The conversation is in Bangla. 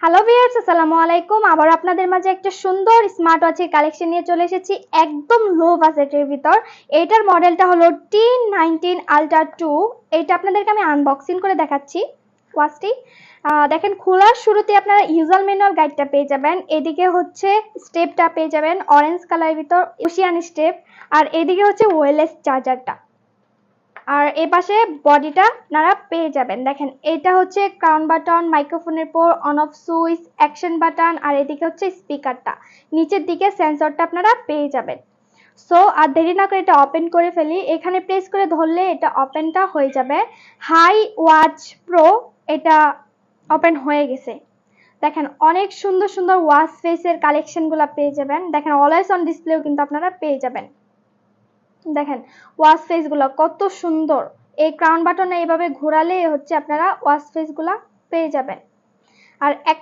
হ্যালো ভিউয়ার্স, আসসালামু আলাইকুম। আবার আপনাদের মাঝে একটা সুন্দর স্মার্ট ওয়াচের কালেকশন নিয়ে চলে এসেছি একদম লো বাজেটের ভিতর। এটার মডেলটা হলো T19 Ultra 2। এটা আপনাদেরকে আমি আনবক্সিং করে দেখাচ্ছি ওয়াচটি। দেখেন, খোলার শুরুতে আপনারা ইউজার ম্যানুয়াল গাইডটা পেয়ে যাবেন। এদিকে হচ্ছে স্টেপটা পেয়ে যাবেন অরেঞ্জ কালারের ভিতর, ওশিয়ান স্টেপ। আর এদিকে হচ্ছে ওয়্যারলেস চার্জারটা। আর এই পাশে বডিটা আপনারা পেয়ে যাবেন। দেখেন, এটা হচ্ছে ক্রাউন বাটন, মাইক্রোফোনের পর on off switch, action button, আর এদিকে হচ্ছে স্পিকারটা। নিচের দিকে সেন্সরটা আপনারা পেয়ে যাবেন। সো আর দেরি না করে এটা ওপেন করে ফেলি। এখানে প্রেস করে ধরলে এটা ওপেনটা হয়ে যাবে। হাই ওয়াচ প্রো এটা ওপেন হয়ে গেছে। দেখেন, অনেক সুন্দর সুন্দর ওয়াচ ফেসের কালেকশনগুলো পেয়ে যাবেন। দেখেন, অলওয়েজ অন ডিসপ্লেও কিন্তু আপনারা পেয়ে যাবেন। দেখেন, ওয়াচ ফেস গুলা কত সুন্দর। এই ক্রাউন বাটনে এইভাবে ঘোরালে হচ্ছে আপনারা ওয়াচ ফেস গুলা পেয়ে যাবেন। আর এক